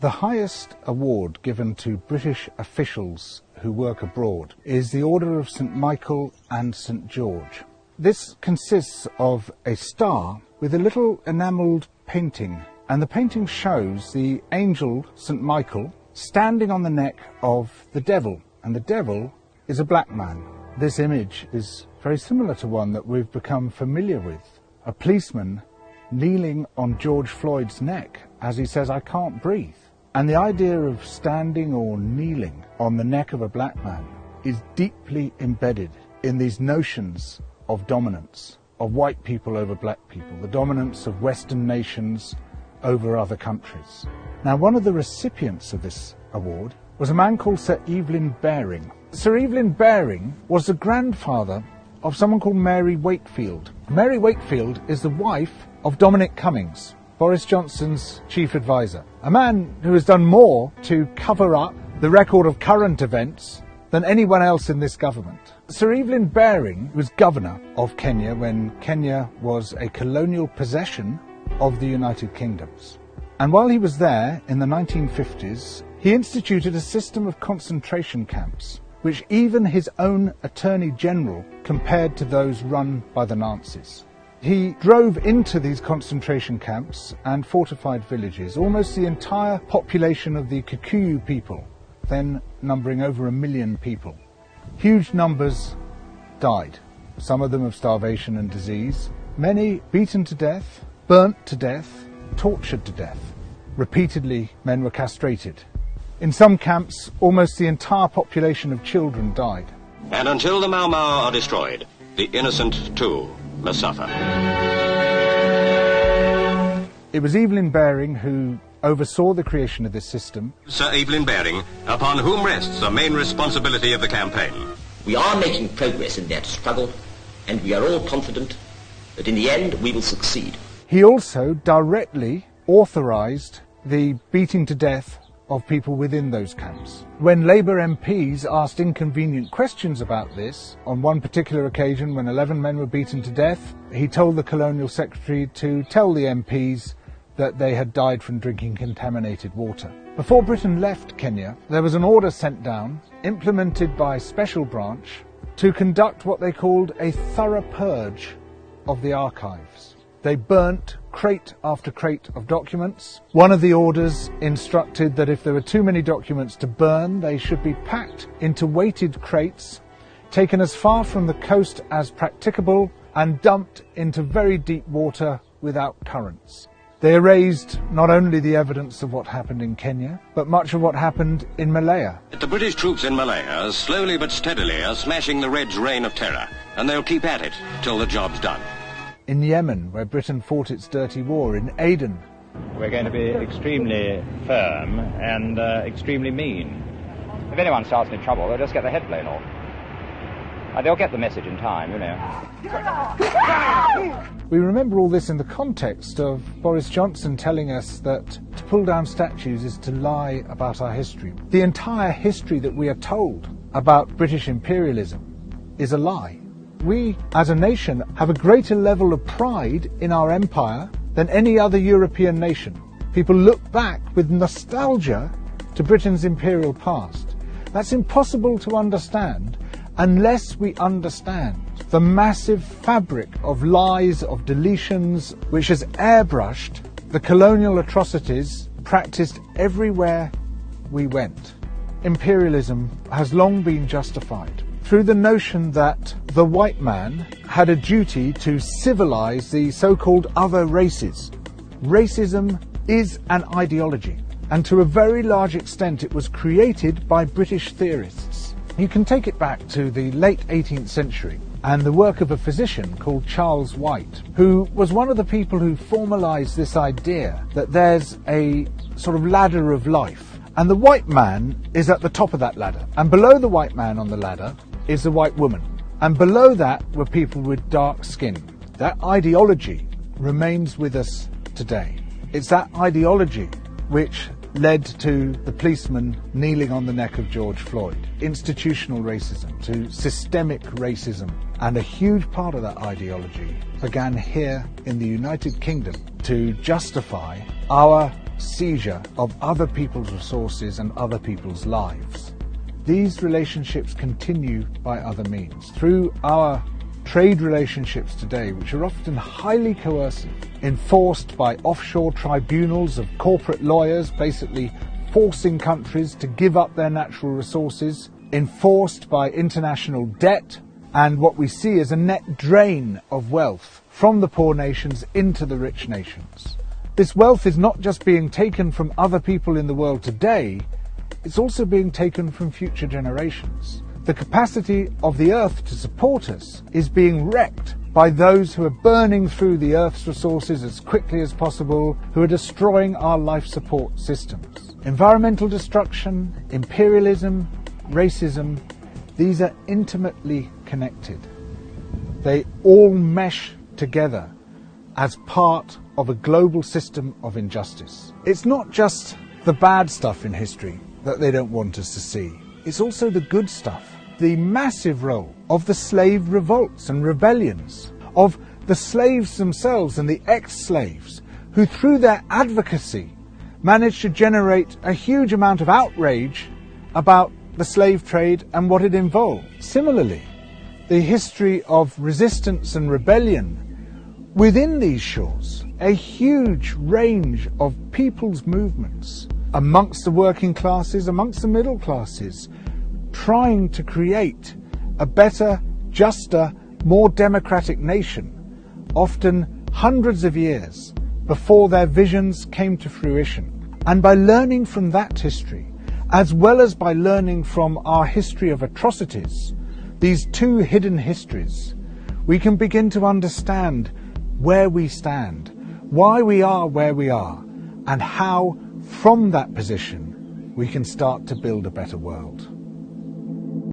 The highest award given to British officials who work abroad is the Order of St Michael and St George. This consists of a star with a little enamelled painting, and the painting shows the angel St Michael standing on the neck of the devil, and the devil is a black man. This image is very similar to one that we've become familiar with. A policeman kneeling on George Floyd's neck as he says, "I can't breathe." And the idea of standing or kneeling on the neck of a black man is deeply embedded in these notions of dominance, of white people over black people, the dominance of Western nations over other countries. Now, one of the recipients of this award was a man called Sir Evelyn Baring. Sir Evelyn Baring was the grandfather of someone called Mary Wakefield. Mary Wakefield is the wife of Dominic Cummings, Boris Johnson's chief advisor, a man who has done more to cover up the record of current events than anyone else in this government. Sir Evelyn Baring was governor of Kenya when Kenya was a colonial possession of the United Kingdoms. And while he was there in the 1950s, he instituted a system of concentration camps, which even his own Attorney General compared to those run by the Nazis. He drove into these concentration camps and fortified villages. Almost the entire population of the Kikuyu people, then numbering over 1 million people. Huge numbers died, some of them of starvation and disease, many beaten to death, burnt to death, tortured to death. Repeatedly, men were castrated. In some camps, almost the entire population of children died. And until the Mau Mau are destroyed, the innocent too must suffer. It was Evelyn Baring who oversaw the creation of this system. Sir Evelyn Baring, upon whom rests the main responsibility of the campaign. We are making progress in that struggle, and we are all confident that in the end we will succeed. He also directly authorised the beating to death of people within those camps. When Labour MPs asked inconvenient questions about this, on one particular occasion when 11 men were beaten to death, he told the Colonial Secretary to tell the MPs that they had died from drinking contaminated water. Before Britain left Kenya, there was an order sent down, implemented by a special branch, to conduct what they called a thorough purge of the archives. They burnt crate after crate of documents. One of the orders instructed that if there were too many documents to burn, they should be packed into weighted crates, taken as far from the coast as practicable, and dumped into very deep water without currents. They erased not only the evidence of what happened in Kenya, but much of what happened in Malaya. The British troops in Malaya, slowly but steadily, are smashing the Reds' reign of terror, and they'll keep at it till the job's done. In Yemen, where Britain fought its dirty war, in Aden. We're going to be extremely firm and extremely mean. If anyone starts any trouble, they'll just get their head blown off. They'll get the message in time, you know. We remember all this in the context of Boris Johnson telling us that to pull down statues is to lie about our history. The entire history that we are told about British imperialism is a lie. We, as a nation, have a greater level of pride in our empire than any other European nation. People look back with nostalgia to Britain's imperial past. That's impossible to understand unless we understand the massive fabric of lies, of deletions, which has airbrushed the colonial atrocities practiced everywhere we went. Imperialism has long been justified through the notion that the white man had a duty to civilize the so-called other races. Racism is an ideology, and to a very large extent it was created by British theorists. You can take it back to the late 18th century and the work of a physician called Charles White, who was one of the people who formalized this idea that there's a sort of ladder of life, and the white man is at the top of that ladder, and below the white man on the ladder is the white woman, and below that were people with dark skin. That ideology remains with us today. It's that ideology which led to the policeman kneeling on the neck of George Floyd, institutional racism, to systemic racism. And a huge part of that ideology began here in the United Kingdom to justify our seizure of other people's resources and other people's lives. These relationships continue by other means, through our trade relationships today, which are often highly coercive, enforced by offshore tribunals of corporate lawyers, basically forcing countries to give up their natural resources, enforced by international debt, and what we see is a net drain of wealth from the poor nations into the rich nations. This wealth is not just being taken from other people in the world today, it's also being taken from future generations. The capacity of the earth to support us is being wrecked by those who are burning through the earth's resources as quickly as possible, who are destroying our life support systems. Environmental destruction, imperialism, racism, these are intimately connected. They all mesh together as part of a global system of injustice. It's not just the bad stuff in history that they don't want us to see. It's also the good stuff. The massive role of the slave revolts and rebellions, of the slaves themselves and the ex-slaves, who through their advocacy managed to generate a huge amount of outrage about the slave trade and what it involved. Similarly, the history of resistance and rebellion within these shores, a huge range of people's movements amongst the working classes, amongst the middle classes, trying to create a better, juster, more democratic nation, often hundreds of years before their visions came to fruition. And by learning from that history, as well as by learning from our history of atrocities, these two hidden histories, we can begin to understand where we stand, why we are where we are, and how, from that position, we can start to build a better world.